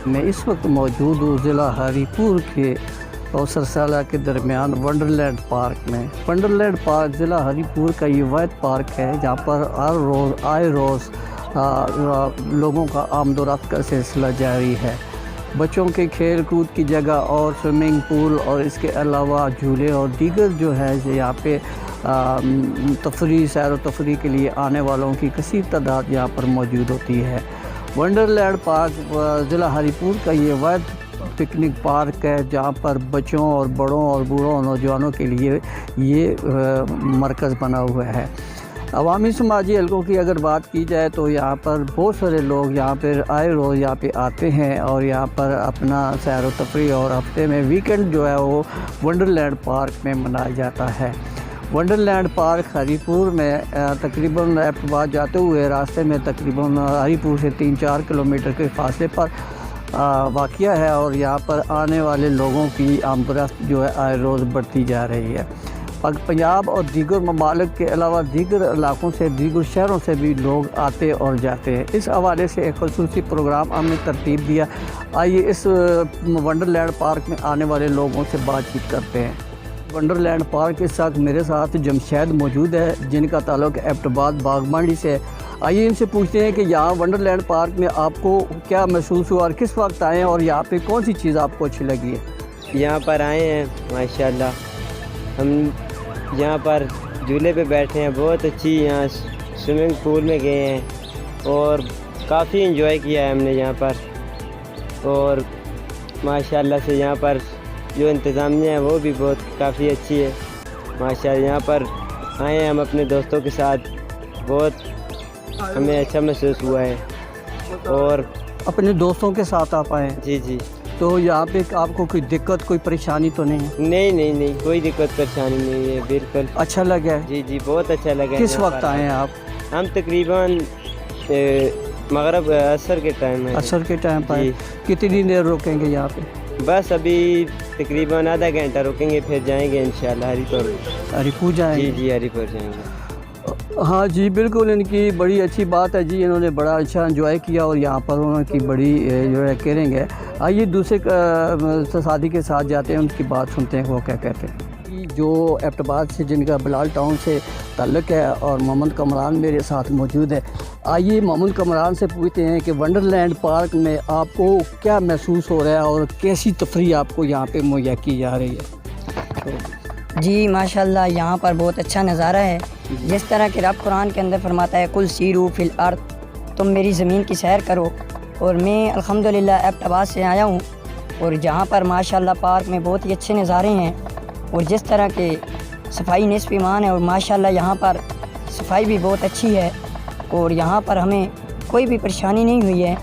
میں اس وقت موجود ہوں ضلع ہری پور کے کوثر سالہ کے درمیان ونڈرلینڈ پارک میں۔ ونڈرلینڈ پارک ضلع ہری پور کا یہ واحد پارک ہے جہاں پر ہر روز لوگوں کا آمد و رفت کا سلسلہ جاری ہے۔ بچوں کے کھیل کود کی جگہ اور سوئمنگ پول اور اس کے علاوہ جھولے اور دیگر جو ہے یہاں پہ سیر و تفریح کے لیے آنے والوں کی کثیر تعداد یہاں پر موجود ہوتی ہے۔ ونڈرلینڈ پارک ضلع ہری پور کا یہ واحد پکنک پارک ہے جہاں پر بچوں اور بڑوں اور بوڑھوں اور نوجوانوں کے لیے یہ مرکز بنا ہوا ہے۔ عوامی سماجی حلقوں کی اگر بات کی جائے تو یہاں پر بہت سارے لوگ یہاں پر آئے روز یہاں پہ آتے ہیں اور یہاں پر اپنا سیر و تفریح اور ہفتے میں ویکنڈ جو ہے وہ ونڈرلینڈ پارک میں منایا جاتا ہے۔ ونڈرلینڈ پارک ہری پور میں تقریباً ایبٹ آباد جاتے ہوئے راستے میں تقریباً ہری پور سے 3-4 کلومیٹر کے فاصلے پر واقع ہے اور یہاں پر آنے والے لوگوں کی آمد و رفت جو ہے آئے روز بڑھتی جا رہی ہے۔ پنجاب اور دیگر ممالک کے علاوہ دیگر علاقوں سے دیگر شہروں سے بھی لوگ آتے اور جاتے ہیں۔ اس حوالے سے ایک خصوصی پروگرام ہم نے ترتیب دیا۔ آئیے اس ونڈرلینڈ پارک میں آنے والے لوگوں سے بات چیت کرتے ہیں۔ ونڈرلینڈ پارک کے ساتھ میرے ساتھ جمشید موجود ہے جن کا تعلق ایبٹ آباد باغ منڈی سے۔ آئیے ان سے پوچھتے ہیں کہ یہاں ونڈرلینڈ پارک میں آپ کو کیا محسوس ہوا اور کس وقت آئے ہیں اور یہاں پہ کون سی چیز آپ کو اچھی لگی ہے؟ یہاں پر آئے ہیں ماشاءاللہ، ہم یہاں پر جھولے پہ بیٹھے ہیں، بہت اچھی یہاں سوئمنگ پول میں گئے ہیں اور کافی انجوائے کیا ہے ہم نے یہاں پر، اور ماشاءاللہ سے یہاں پر جو انتظامیہ ہے وہ بھی بہت کافی اچھی ہے ماشاءاللہ۔ یہاں پر آئے ہیں ہم اپنے دوستوں کے ساتھ، بہت ہمیں اچھا محسوس ہوا ہے۔ اور اپنے دوستوں کے ساتھ آپ آئے ہیں؟ جی جی۔ تو یہاں پہ آپ کو کوئی دقت کوئی پریشانی تو نہیں ہے؟ نہیں، کوئی دقت پریشانی نہیں ہے، بالکل اچھا لگا ہے؟ جی بہت اچھا لگا۔ کس وقت آئے ہیں آپ؟ ہم تقریباً مغرب عصر کے ٹائم ہے۔ عصر کے ٹائم پر کتنی دیر رکیں گے یہاں پہ؟ بس ابھی تقریباً آدھا گھنٹہ رکیں گے، پھر جائیں گے انشاءاللہ ہری پور۔ ہری پور جائیں گے؟ جی ہری پور جائیں گے۔ ہاں جی بالکل، ان کی بڑی اچھی بات ہے جی، انہوں نے بڑا اچھا انجوائے کیا اور یہاں پر انہوں کی بڑی جو ہے کیئرنگ ہے۔ آئیے دوسرے ساتھی کے ساتھ جاتے ہیں، ان کی بات سنتے ہیں وہ کیا کہتے ہیں۔ جو ایبٹ آباد سے جن کا بلال ٹاؤن سے تعلق ہے اور محمد کمران میرے ساتھ موجود ہے۔ آئیے محمد کمران سے پوچھتے ہیں کہ ونڈرلینڈ پارک میں آپ کو کیا محسوس ہو رہا ہے اور کیسی تفریح آپ کو یہاں پہ مہیا کی جا رہی ہے؟ جی ماشاءاللہ یہاں پر بہت اچھا نظارہ ہے، جس طرح کہ رب قرآن کے اندر فرماتا ہے کل سیرو فی الارض، تم میری زمین کی سیر کرو۔ اور میں الحمدللہ ایبٹ آباد سے آیا ہوں اور جہاں پر ماشاءاللہ پارک میں بہت ہی اچھے نظارے ہیں اور جس طرح کے صفائی نصف ایمان ہے اور ماشاءاللہ یہاں پر صفائی بھی بہت اچھی ہے اور یہاں پر ہمیں کوئی بھی پریشانی نہیں ہوئی ہے،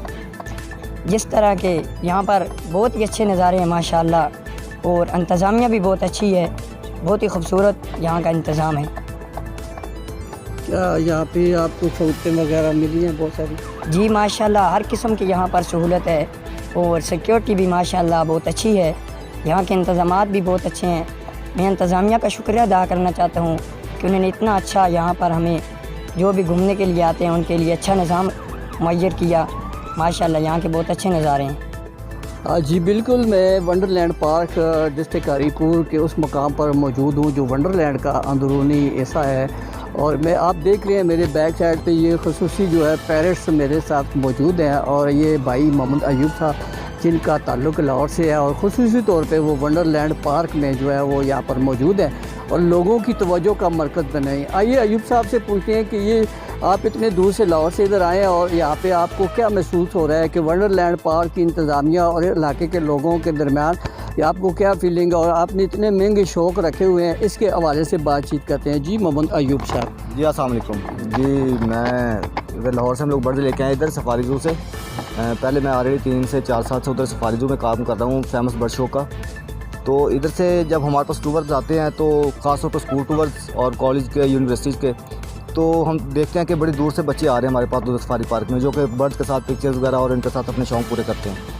جس طرح کہ یہاں پر بہت ہی اچھے نظارے ہیں ماشاءاللہ اور انتظامیہ بھی بہت اچھی ہے، بہت ہی خوبصورت یہاں کا انتظام ہے۔ کیا یہاں پہ آپ کو سہولتیں وغیرہ ملی ہیں بہت ساری؟ جی ماشاءاللہ ہر قسم کی یہاں پر سہولت ہے اور سیکیورٹی بھی ماشاءاللہ بہت اچھی ہے، یہاں کے انتظامات بھی بہت اچھے ہیں۔ میں انتظامیہ کا شکریہ ادا کرنا چاہتا ہوں کہ انہوں نے اتنا اچھا یہاں پر ہمیں جو بھی گھومنے کے لیے آتے ہیں ان کے لیے اچھا نظام مہیا کیا۔ ماشاءاللہ یہاں کے بہت اچھے نظارے ہیں۔ جی بالکل، میں ونڈرلینڈ پارک ڈسٹرکٹ ہری پور کے اس مقام پر موجود ہوں جو ونڈرلینڈ کا اندرونی حصہ ہے، اور میں آپ دیکھ رہے ہیں میرے بیک سائڈ پہ یہ خصوصی جو ہے پیرٹس میرے ساتھ موجود ہیں اور یہ بھائی محمد ایوب صاحب جن کا تعلق لاہور سے ہے اور خصوصی طور پہ وہ ونڈرلینڈ پارک میں جو ہے وہ یہاں پر موجود ہیں اور لوگوں کی توجہ کا مرکز بنے ہیں۔ آئیے ایوب صاحب سے پوچھتے ہیں کہ یہ آپ اتنے دور سے لاہور سے ادھر آئے ہیں اور یہاں پہ آپ کو کیا محسوس ہو رہا ہے کہ ونڈرلینڈ پارک کی انتظامیہ اور علاقے کے لوگوں کے درمیان آپ کو کیا فیلنگ ہے اور آپ نے اتنے مہنگے شوق رکھے ہوئے ہیں، اس کے حوالے سے بات چیت کرتے ہیں۔ جی محمد ایوب صاحب۔ جی السلام علیکم جی، میں لاہور سے ہم لوگ برڈ لے کے آئے ادھر سفاری زو سے۔ پہلے میں آلریڈی 3 سے 4 سال سے ادھر سفاری زو میں کام کر رہا ہوں فیمس برڈ شو کا۔ تو ادھر سے جب ہمارے پاس ٹورز آتے ہیں تو خاص طور پر اسکول ٹورز اور کالج کے یونیورسٹیز کے، تو ہم دیکھتے ہیں کہ بڑی دور سے بچے آ رہے ہیں ہمارے پاس ادھر سفاری پارک میں، جو کہ برڈز کے ساتھ پکچرز وغیرہ اور ان کے ساتھ اپنے شوق پورے کرتے ہیں۔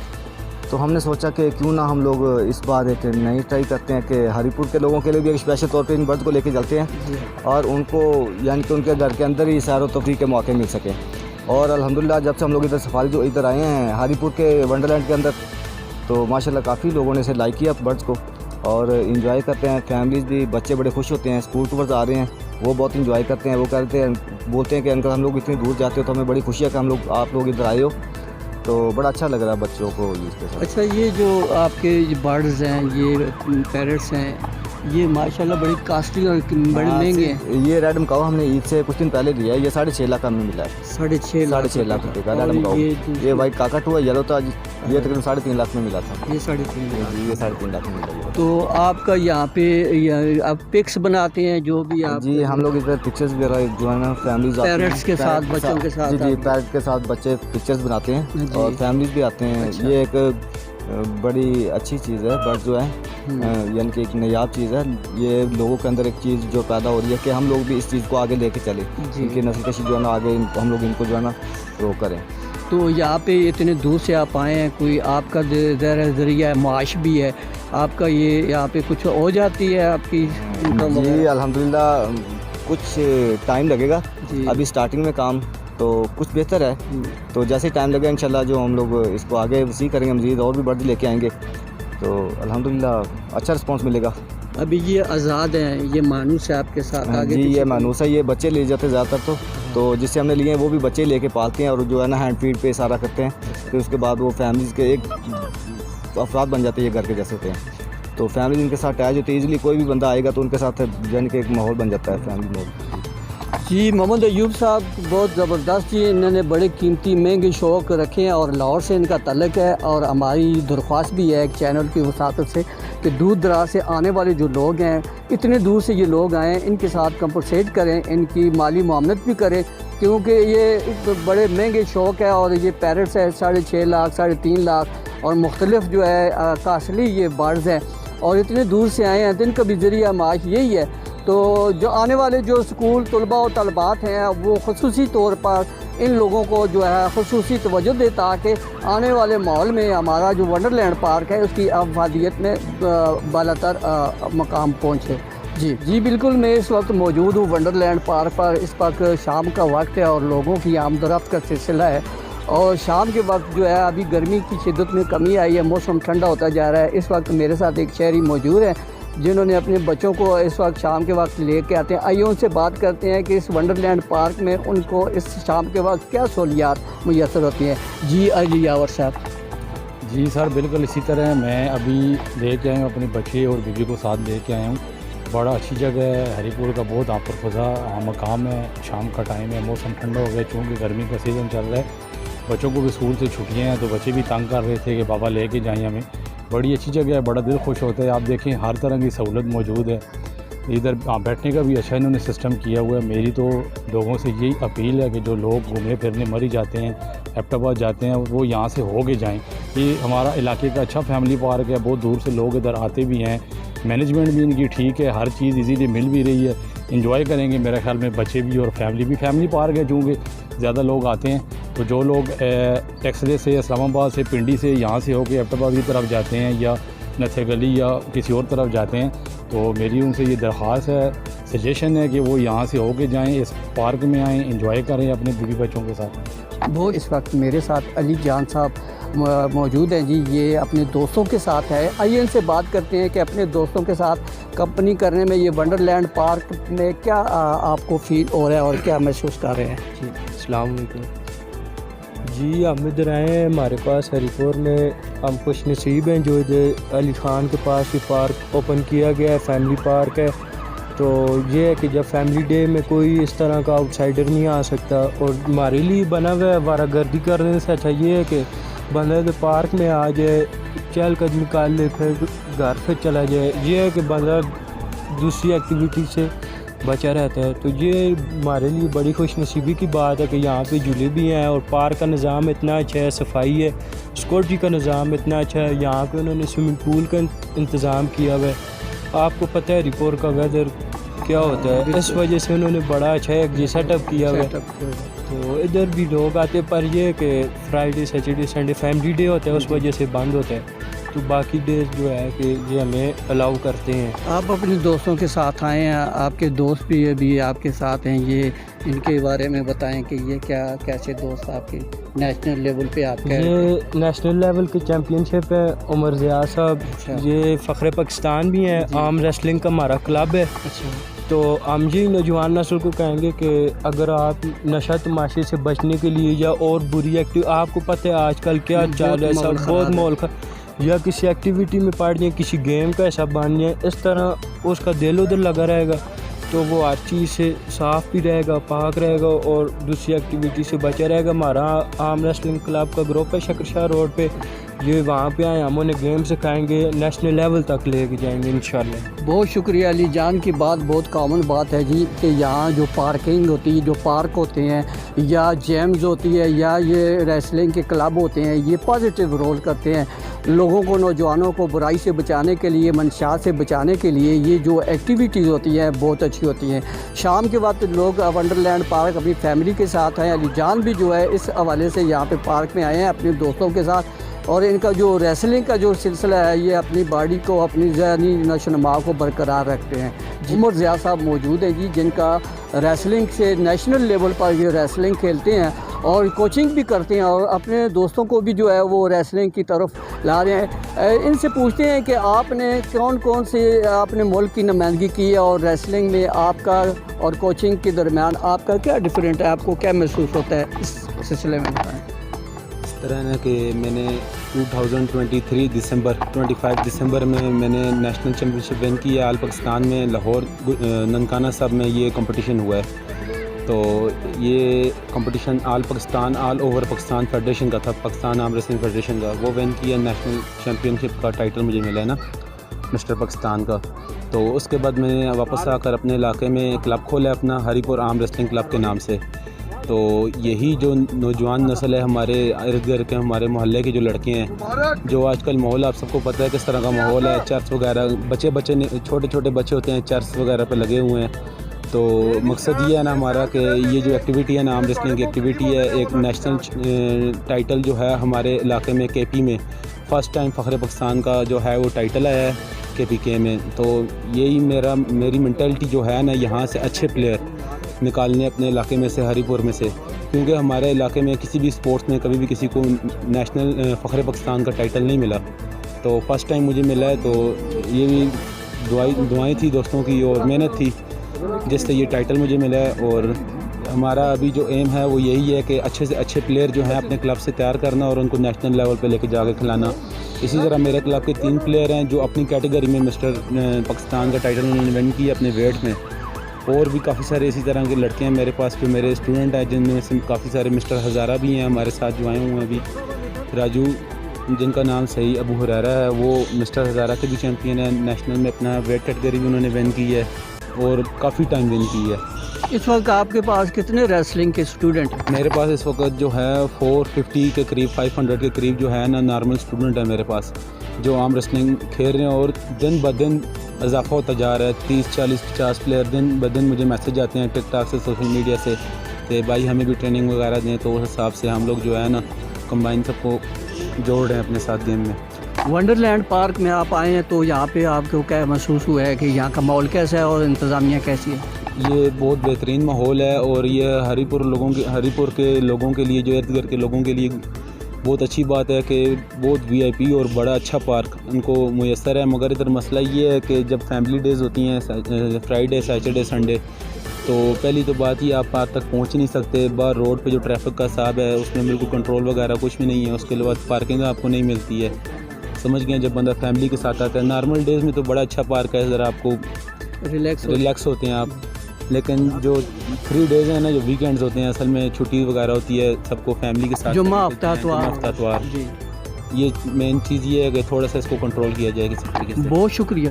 تو ہم نے سوچا کہ کیوں نہ ہم لوگ اس بار ایک نئی ٹرائی کرتے ہیں کہ ہری پور کے لوگوں کے لیے بھی ایک اسپیشل طور پہ ان برڈز کو لے کے چلتے ہیں اور ان کو یعنی کہ ان کے گھر کے اندر ہی سیر و تفریح کے موقع مل سکیں اور الحمدللہ جب سے ہم لوگ ادھر سفاری جو ادھر آئے ہیں ہری پور کے ونڈرلینڈ کے اندر، تو ماشاءاللہ کافی لوگوں نے اسے لائک کیا برڈس کو اور انجوائے کرتے ہیں. فیملیز بھی، بچے بڑے خوش ہوتے ہیں. اسکول ٹورز آ رہے ہیں وہ بہت انجوائے کرتے ہیں. وہ کہتے ہیں، بولتے ہیں کہ انکل ہم لوگ اتنی دور جاتے ہو تو ہمیں بڑی خوشی ہے کہ آپ لوگ ادھر آئے ہو، تو بڑا اچھا لگ رہا ہے بچوں کو اس کے ساتھ. اچھا، یہ جو آپ کے برڈز ہیں، یہ پیرٹس ہیں، یہ ماشاءاللہ بڑی کاسٹلی اور بڑے مہنگے ہیں. یہ ریڈ مکاؤ ہم نے عید سے کچھ دن پہلے لیا ہے. یہ 6.5 لاکھ ہمیں ملا ہے. 6.5 لاکھ روپے کا ریڈ مکاؤ. یہ وائٹ کاکٹ ہوا یلو تھا، یہ تقریباً 3.5 لاکھ میں ملا تھا. یہ 3.5 لاکھ. یہ 3.5 لاکھ میں ملا. تو آپ کا یہاں پہ آپ پکس بناتے ہیں جو بھی آپ؟ جی ہم لوگ ادھر پکچرز وغیرہ جو ہے نا فیملیز پیرٹس کے ساتھ، بچوں کے ساتھ. جی پیرٹ کے ساتھ بچے پکچرز بناتے ہیں اور فیملیز بھی آتے ہیں. یہ ایک بڑی اچھی چیز ہے برڈ جو ہے، یعنی کہ ایک نایاب چیز ہے. یہ لوگوں کے اندر ایک چیز جو پیدا ہو رہی ہے کہ ہم لوگ بھی اس چیز کو آگے لے کے چلیں، ان کی نسل کشی جو ہے نا آگے ہم لوگ ان کو جو ہے نا وہ کریں. تو یہاں پہ اتنے دور سے آپ آئے ہیں، کوئی آپ کا ذریعہ معاش بھی ہے آپ کا، یہ یہاں پہ کچھ ہو جاتی ہے آپ کی انکم؟ جی الحمدللہ کچھ ٹائم لگے گا ابھی اسٹارٹنگ میں کام، تو کچھ بہتر ہے. تو جیسے ٹائم لگے انشاءاللہ جو ہم لوگ اس کو آگے وسیع کریں گے، مزید اور بھی برڈ لے کے آئیں گے تو الحمدللہ اچھا رسپانس ملے گا. ابھی یہ آزاد ہیں، یہ مانوس ہے آپ کے ساتھ آگے؟ جی یہ مانوس ہے. یہ بچے لے جاتے ہیں زیادہ تر تو جس سے ہم نے لیے ہیں وہ بھی بچے لے کے پالتے ہیں اور جو ہے نا ہینڈ فیڈ پہ سارا کرتے ہیں. پھر اس کے بعد وہ فیملیز کے ایک افراد بن جاتے ہیں، یہ گھر کے جیسے ہوتے ہیں. تو فیملی ان کے ساتھ اٹیچ ہوتی ہے ایزیلی. کوئی بھی بندہ آئے گا تو ان کے ساتھ یعنی کہ ایک ماحول بن جاتا ہے فیملی ماحول. جی محمد ایوب صاحب بہت زبردست جی، انہوں نے بڑے قیمتی مہنگے شوق رکھے ہیں اور لاہور سے ان کا تعلق ہے. اور ہماری درخواست بھی ہے ایک چینل کی وساطت سے کہ دور دراز سے آنے والے جو لوگ ہیں، اتنے دور سے یہ لوگ آئیں، ان کے ساتھ کمپنسیٹ کریں، ان کی مالی معاونت بھی کریں، کیونکہ یہ بڑے مہنگے شوق ہے. اور یہ پیرٹس ہے 6.5 لاکھ 3.5 لاکھ اور مختلف جو ہے کاسٹلی یہ برڈز ہیں اور اتنے دور سے آئے ہیں تو ان کا بھی ذریعہ معاش یہی ہے. تو جو آنے والے جو اسکول طلباء و طالبات ہیں وہ خصوصی طور پر ان لوگوں کو جو ہے خصوصی توجہ دے تاکہ آنے والے ماحول میں ہمارا جو ونڈرلینڈ پارک ہے اس کی افادیت میں بالاتر مقام پہنچے. جی بالکل، میں اس وقت موجود ہوں ونڈرلینڈ پارک پر. اس وقت شام کا وقت ہے اور لوگوں کی آمد و رفت کا سلسلہ ہے اور شام کے وقت جو ہے ابھی گرمی کی شدت میں کمی آئی ہے، موسم ٹھنڈا ہوتا جا رہا ہے. اس وقت میرے ساتھ ایک شہری موجود ہے جنہوں نے اپنے بچوں کو اس وقت شام کے وقت لے کے آتے ہیں. آئیے ان سے بات کرتے ہیں کہ اس ونڈرلینڈ پارک میں ان کو اس شام کے وقت کیا سہولیات میسر ہوتی ہیں. جی علی یاور صاحب. جی سر بالکل اسی طرح میں ابھی لے کے آیا ہوں اپنے بچے اور بیوی کو ساتھ لے کے آیا ہوں. بڑا اچھی جگہ ہے، ہری پور کا بہت آپ پر فضا مقام ہے. شام کا ٹائم ہے، موسم ٹھنڈا ہو گیا چونکہ گرمی کا سیزن چل رہا ہے. بچوں کو بھی اسکول سے چھٹیاں ہیں تو بچے بھی تنگ کر رہے تھے کہ بابا لے کے جائیں ہمیں. بڑی اچھی جگہ ہے، بڑا دل خوش ہوتا ہے. آپ دیکھیں ہر طرح کی سہولت موجود ہے. ادھر بیٹھنے کا بھی اچھا انہوں نے سسٹم کیا ہوا ہے. میری تو لوگوں سے یہی اپیل ہے کہ جو لوگ گھومنے پھرنے مری جاتے ہیں، ایبٹ آباد جاتے ہیں، وہ یہاں سے ہو کے جائیں. یہ ہمارا علاقے کا اچھا فیملی پارک ہے، بہت دور سے لوگ ادھر آتے بھی ہیں. مینجمنٹ بھی ان کی ٹھیک ہے، ہر چیز ایزیلی مل بھی رہی ہے. انجوائے کریں گے میرے خیال میں بچے بھی اور فیملی بھی. فیملی پارک ہے چونکہ زیادہ لوگ آتے ہیں تو جو لوگ ٹیکسلے سے، اسلام آباد سے، پنڈی سے، یہاں سے ہو کے ایبٹ آباد کی طرف جاتے ہیں یا نتھے گلی یا کسی اور طرف جاتے ہیں تو میری ان سے یہ درخواست ہے، سجیشن ہے کہ وہ یہاں سے ہو کے جائیں، اس پارک میں آئیں، انجوائے کریں اپنے بیوی بچوں کے ساتھ. وہ اس وقت میرے ساتھ علی جان صاحب موجود ہیں جی، یہ اپنے دوستوں کے ساتھ ہے. آئیے ان سے بات کرتے ہیں کہ اپنے دوستوں کے ساتھ کمپنی کرنے میں یہ ونڈرلینڈ پارک میں کیا آپ کو فیل ہو رہا ہے اور کیا محسوس کر رہے ہیں. جی السلام علیکم. جی ہم ادھر آئے ہیں، ہمارے پاس ہری پور میں ہم خوش نصیب ہیں جو ادھر علی خان کے پاس یہ پارک اوپن کیا گیا ہے، فیملی پارک ہے. تو یہ ہے کہ جب فیملی ڈے میں کوئی اس طرح کا آؤٹ سائڈر نہیں آ سکتا اور ہمارے لیے بنا ہوا ہے. وارہ گردی کرنے سے اچھا یہ ہے کہ بندہ تو پارک میں آ جائے، چہل قدمی نکال لے، پھر گھر پھر چلا جائے. یہ ہے کہ بندہ دوسری ایکٹیویٹی سے بچا رہتا ہے. تو یہ ہمارے لیے بڑی خوش نصیبی کی بات ہے کہ یہاں پہ جھولے بھی ہیں اور پارک کا نظام اتنا اچھا ہے، صفائی ہے، سیکورٹی کا نظام اتنا اچھا ہے. یہاں پہ انہوں نے سوئمنگ پول کا انتظام کیا ہوا ہے. آپ کو پتہ ہے ہری پور کا ویدر کیا ہوتا ہے، اس وجہ سے انہوں نے بڑا اچھا ایک جی سیٹ اپ کیا ہوا ہے. تو ادھر بھی لوگ آتے، پر یہ کہ Friday, Saturday, Sunday family day ہوتا ہے اس وجہ سے بند ہوتا ہے. تو باقی ڈیز جو ہے کہ یہ ہمیں الاؤ کرتے ہیں. آپ اپنے دوستوں کے ساتھ آئے ہیں, آپ کے دوست بھی ابھی آپ کے ساتھ ہیں, یہ ان کے بارے میں بتائیں کہ یہ کیسے دوست آپ کے نیشنل لیول پہ آپ کے؟ یہ نیشنل لیول کی چیمپئن شپ ہے. عمر ضیاء صاحب یہ فخر پاکستان بھی ہیں. آرم ریسلنگ کا ہمارا کلب ہے. تو ہم یہ نوجوان نسل کو کہیں گے کہ اگر آپ نشہ تماشے سے بچنے کے لیے یا اور بری آپ کو پتہ ہے آج کل کیا چال ہے, سب بہت مول یا کسی ایکٹیویٹی میں پڑ جائیں, کسی گیم کا ایسا بن جائیں, اس طرح اس کا دل ادھر لگا رہے گا تو وہ ہر چیز سے صاف بھی رہے گا, پاک رہے گا اور دوسری ایکٹیویٹی سے بچا رہے گا. ہمارا آرم ریسلنگ کلب کا گروپ ہے شکر شاہ روڈ پہ. یہ وہاں پہ آئے, ہم انہیں گیم سکھائیں گے, نیشنل لیول تک لے کے جائیں گے انشاءاللہ. بہت شکریہ علی جان کی بات بہت کامن بات ہے جی کہ یہاں جو پارکنگ ہوتی ہے, جو پارک ہوتے ہیں یا جیمز ہوتی ہے یا یہ ریسلنگ کے کلب ہوتے ہیں, یہ پازیٹیو رول کرتے ہیں لوگوں کو, نوجوانوں کو برائی سے بچانے کے لیے, منشیات سے بچانے کے لیے. یہ جو ایکٹیویٹیز ہوتی ہیں بہت اچھی ہوتی ہیں. شام کے وقت لوگ ونڈرلینڈ پارک اپنی فیملی کے ساتھ ہیں. علی جان بھی جو ہے اس حوالے سے یہاں پہ پارک میں آئے ہیں اپنے دوستوں کے ساتھ, اور ان کا جو ریسلنگ کا جو سلسلہ ہے یہ اپنی باڈی کو, اپنی ذہنی نشو و نما کو برقرار رکھتے ہیں. عمر ضیاء صاحب موجود ہیں جی, جن کا ریسلنگ سے نیشنل لیول پر یہ ریسلنگ کھیلتے ہیں اور کوچنگ بھی کرتے ہیں اور اپنے دوستوں کو بھی جو ہے وہ ریسلنگ کی طرف لا رہے ہیں. ان سے پوچھتے ہیں کہ آپ نے کون سے اپنے ملک کی نمائندگی کی ہے اور ریسلنگ میں آپ کا اور کوچنگ کے درمیان آپ کا کیا ڈفرینٹ ہے, آپ کو کیا محسوس ہوتا ہے اس سلسلے میں بتائیں. اس طرح ہے کہ میں نے 2023 25 دسمبر میں نے نیشنل چیمپئن شپ ون کی ہے آل پاکستان میں. لاہور ننکانہ صاحب میں یہ کمپٹیشن ہوا ہے. تو یہ competition all over Pakistan federation کا تھا, پاکستان آرم ریسلنگ فیڈریشن کا. وہ ون کی ہے, نیشنل چیمپئن شپ کا ٹائٹل مجھے ملا ہے نا, مسٹر پاکستان کا. تو اس کے بعد میں نے واپس آ کر اپنے علاقے میں کلب کھولا اپنا, ہری پور آرم ریسلنگ کلب کے نام سے. تو یہی جو نوجوان نسل ہے ہمارے ارد گرد کے, ہمارے محلے کے جو لڑکے ہیں, جو آج کل ماحول آپ سب کو پتہ ہے کس طرح کا ماحول ہے, چرس وغیرہ, بچے چھوٹے بچے ہوتے ہیں چرس وغیرہ پہ لگے ہوئے ہیں. تو مقصد یہ ہے نا ہمارا کہ یہ جو ایکٹیویٹی ہے نا آرم ریسلنگ کی ایکٹیویٹی ہے, ایک نیشنل ٹائٹل جو ہے ہمارے علاقے میں کے پی میں فرسٹ ٹائم فخر پاکستان کا جو ہے وہ ٹائٹل آیا ہے کے پی کے میں. تو یہی میری مینٹلٹی جو ہے نا, یہاں سے اچھے پلیئر نکالنے اپنے علاقے میں سے, ہری پور میں سے, کیونکہ ہمارے علاقے میں کسی بھی اسپورٹس میں کبھی بھی کسی کو نیشنل فخر پاکستان کا ٹائٹل نہیں ملا. تو فرسٹ ٹائم مجھے ملا ہے. تو یہ بھی دعائیں تھی دوستوں کی اور محنت تھی جس سے یہ ٹائٹل مجھے ملا ہے. اور ہمارا ابھی جو ایم ہے وہ یہی ہے کہ اچھے سے اچھے پلیئر جو ہیں اپنے کلب سے تیار کرنا اور ان کو نیشنل لیول پہ لے کے جا کے کھلانا. اسی طرح میرے کلب کے 3 پلیئر ہیں جو اپنی کیٹیگری میں مسٹر پاکستان کا ٹائٹل انہوں نے ون کیا اپنے ویٹ میں. اور بھی کافی سارے اسی طرح کے لڑکے ہیں میرے پاس جو میرے اسٹوڈنٹ ہیں, جن میں سے کافی سارے مسٹر ہزارہ بھی ہیں ہمارے ساتھ جو آئے ہوئے ہیں ابھی. راجو جن کا نام صحیح ابو ہریرہ ہے, وہ مسٹر ہزارہ کے بھی چیمپئن ہیں. نیشنل میں اپنا ویٹ کیٹیگری بھی انہوں نے ون کی ہے اور کافی ٹائم ون کی ہے. اس وقت آپ کے پاس کتنے ریسلنگ کے اسٹوڈنٹ ہیں؟ میرے پاس اس وقت جو ہے 450 کے قریب 500 کے قریب جو ہے نا نارمل اسٹوڈنٹ ہے میرے پاس, جو آرم ریسلنگ کھیل رہے ہیں. اور دن بدن اضافہ ہوتا جا رہا ہے, 30 40 50 پلیئر دن بدن مجھے میسج آتے ہیں ٹک ٹاک سے, سوشل میڈیا سے کہ بھائی ہمیں بھی ٹریننگ وغیرہ دیں. تو اس حساب سے ہم لوگ جو ہے نا کمبائن سب کو جوڑ رہے ہیں اپنے ساتھ گیم میں. ونڈرلینڈ پارک میں آپ آئے ہیں تو یہاں پہ آپ کو کیا محسوس ہوا ہے کہ یہاں کا ماحول کیسا ہے اور انتظامیہ کیسی ہے؟ یہ بہت بہترین ماحول ہے اور یہ ہری پور کے لوگوں کے لیے, جو ارد گرد کے لوگوں کے لیے بہت اچھی بات ہے کہ بہت وی آئی پی اور بڑا اچھا پارک ان کو میسر ہے. مگر ادھر مسئلہ یہ ہے کہ جب فیملی ڈیز ہوتی ہیں, فرائیڈے سیٹرڈے سنڈے, تو پہلی تو بات ہی آپ پارک تک پہنچ نہیں سکتے. باہر روڈ پہ جو ٹریفک کا حساب ہے اس میں بالکل کنٹرول وغیرہ کچھ بھی نہیں ہے. اس کے بعد پارکنگ آپ کو نہیں ملتی ہے, سمجھ گئے. جب بندہ فیملی کے ساتھ آتا ہے نارمل ڈیز میں تو بڑا اچھا پارک ہے, ذرا آپ کو ریلیکس ہوتے ہیں آپ. لیکن جو 3 ڈیز ہیں نا, جو ویکینڈز ہوتے ہیں, اصل میں چھٹی وغیرہ ہوتی ہے سب کو فیملی کے ساتھ, جمعہ ہفتہ اتوار. یہ مین چیز یہ ہے کہ تھوڑا سا اس کو کنٹرول کیا جائے کسی طریقے سے. بہت شکریہ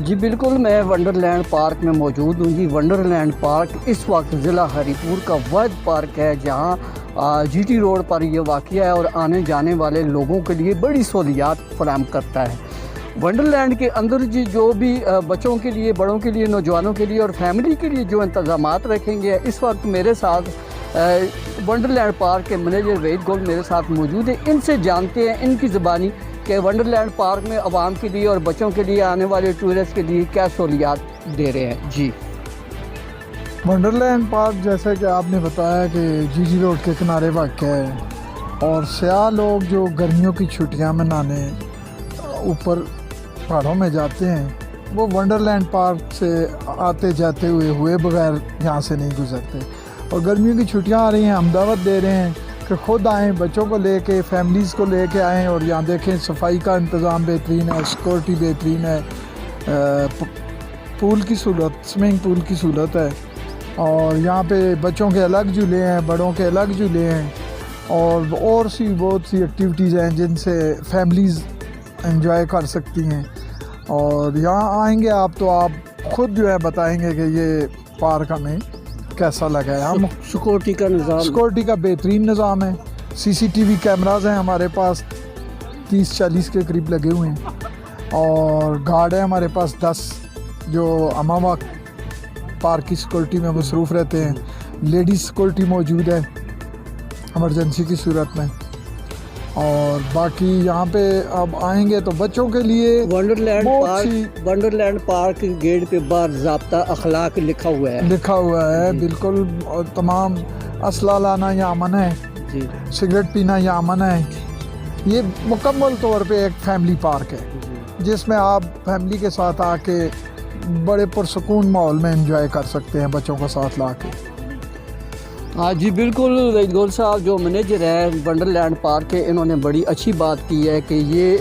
جی. بالکل میں ونڈرلینڈ پارک میں موجود ہوں جی. ونڈرلینڈ پارک اس وقت ضلع ہری پور کا واحد پارک ہے جہاں جی ٹی روڈ پر یہ واقع ہے اور آنے جانے والے لوگوں کے لیے بڑی سہولیات فراہم کرتا ہے. ونڈرلینڈ کے اندر جی جو بھی بچوں کے لیے, بڑوں کے لیے, نوجوانوں کے لیے اور فیملی کے لیے جو انتظامات رکھیں گے, اس وقت میرے ساتھ ونڈرلینڈ پارک کے منیجر وحید گل میرے ساتھ موجود ہیں. ان سے جانتے ہیں ان کی زبانی کہ ونڈرلینڈ پارک میں عوام کے لیے اور بچوں کے لیے آنے والے ٹورسٹ کے لیے کیا سہولیات دے رہے ہیں. جی ونڈرلینڈ پارک جیسا کہ آپ نے بتایا کہ جی جی روڈ کے کنارے واقع ہے، اور سیاح لوگ جو گرمیوں کی چھٹیاں منانے اوپر پہاڑوں میں جاتے ہیں وہ ونڈرلینڈ پارک سے آتے جاتے ہوئے بغیر یہاں سے نہیں گزرتے. اور گرمیوں کی چھٹیاں آ رہی ہیں، ہم دعوت دے رہے ہیں کہ خود آئیں، بچوں کو لے کے، فیملیز کو لے کے آئیں، اور یہاں دیکھیں صفائی کا انتظام بہترین ہے، سیکورٹی بہترین ہے، پول کی سہولت، سوئمنگ پول کی سہولت ہے، اور یہاں پہ بچوں کے الگ جھولے ہیں، بڑوں کے الگ جھولے ہیں، اور سی بہت سی ایکٹیویٹیز ہیں جن سے فیملیز انجوائے کر سکتی ہیں. اور یہاں آئیں گے آپ تو آپ خود جو ہے بتائیں گے کہ یہ پارک ہمیں کیسا لگا ہے. ہم سیکورٹی کا نظام، سیکورٹی کا بہترین نظام ہے، CCTV کیمراز ہیں ہمارے پاس 30-40 کے قریب لگے ہوئے ہیں، اور گارڈ ہے ہمارے پاس 10 جو امام پارک کی سیکورٹی میں مصروف رہتے ہیں. لیڈیز سیکورٹی موجود ہے ایمرجنسی کی صورت میں. اور باقی یہاں پہ اب آئیں گے تو بچوں کے لیے ونڈرلینڈ پارک گیٹ پہ باضابطہ اخلاق لکھا ہوا ہے. بالکل. اور تمام اسلحہ لانا یہاں منع ہے، جی سگریٹ پینا یہاں منع ہے. یہ مکمل طور پہ ایک فیملی پارک ہے جس میں آپ فیملی کے ساتھ آ کے بڑے پرسکون ماحول میں انجوائے کر سکتے ہیں بچوں کو ساتھ لا کے. ہاں جی بالکل. وحید گل صاحب جو منیجر ہے ونڈرلینڈ پارک کے، انہوں نے بڑی اچھی بات کی ہے کہ یہ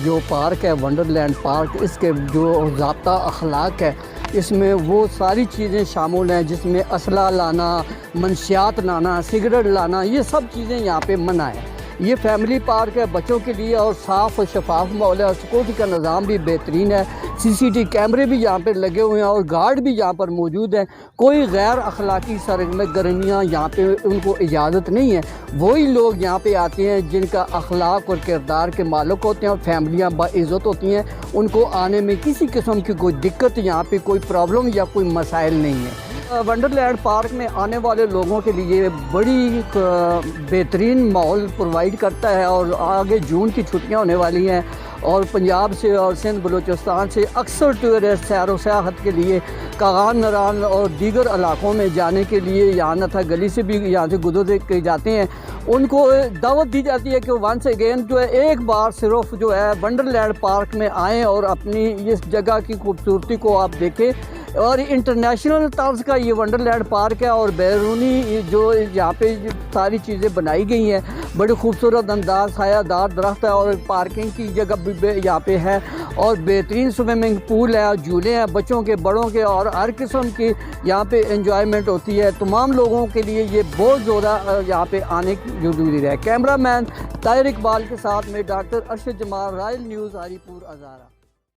جو پارک ہے ونڈرلینڈ پارک، اس کے جو ضابطہ اخلاق ہے اس میں وہ ساری چیزیں شامل ہیں جس میں اسلحہ لانا، منشیات لانا، سگریٹ لانا، یہ سب چیزیں یہاں پہ منع ہے. یہ فیملی پارک ہے بچوں کے لیے، اور صاف اور شفاف ماحول ہے، اور سیکورٹی کا نظام بھی بہترین ہے. CCTV کیمرے بھی یہاں پہ لگے ہوئے ہیں، اور گارڈ بھی یہاں پر موجود ہیں. کوئی غیر اخلاقی سرگرمیاں یہاں پہ ان کو اجازت نہیں ہے. وہی لوگ یہاں پہ آتے ہیں جن کا اخلاق اور کردار کے مالک ہوتے ہیں، اور فیملیاں باعزت ہوتی ہیں. ان کو آنے میں کسی قسم کی کوئی دقت، یہاں پہ کوئی پرابلم یا کوئی مسائل نہیں ہے. ونڈرلینڈ پارک میں آنے والے لوگوں کے لیے بڑی بہترین ماحول پرووائڈ کرتا ہے. اور آگے جون کی چھٹیاں ہونے والی ہیں، اور پنجاب سے اور سندھ بلوچستان سے اکثر ٹورسٹ سیر و سیاحت کے لیے کاغان نران اور دیگر علاقوں میں جانے کے لیے یہاں نتھا گلی سے بھی یہاں سے گزر کے جاتے ہیں. ان کو دعوت دی جاتی ہے کہ ونس اگین جو ہے ایک بار صرف جو ہے ونڈرلینڈ پارک میں آئیں اور اپنی اس جگہ کی خوبصورتی کو آپ دیکھیں. اور انٹرنیشنل طرز کا یہ ونڈرلینڈ پارک ہے، اور بیرونی جو یہاں پہ ساری چیزیں بنائی گئی ہیں بڑی خوبصورت انداز، سایہ دار درخت ہے، اور پارکنگ کی جگہ بھی یہاں پہ ہے، اور بہترین سوئمنگ پول ہے، جھولے ہیں بچوں کے بڑوں کے، اور ہر قسم کی یہاں پہ انجوائمنٹ ہوتی ہے. تمام لوگوں کے لیے یہ بہت زیادہ یہاں پہ آنے کی ضروری ہے. کیمرہ مین طاہر اقبال کے ساتھ میں ڈاکٹر ارشد جمال، رائل نیوز، ہری پور، ہزارہ.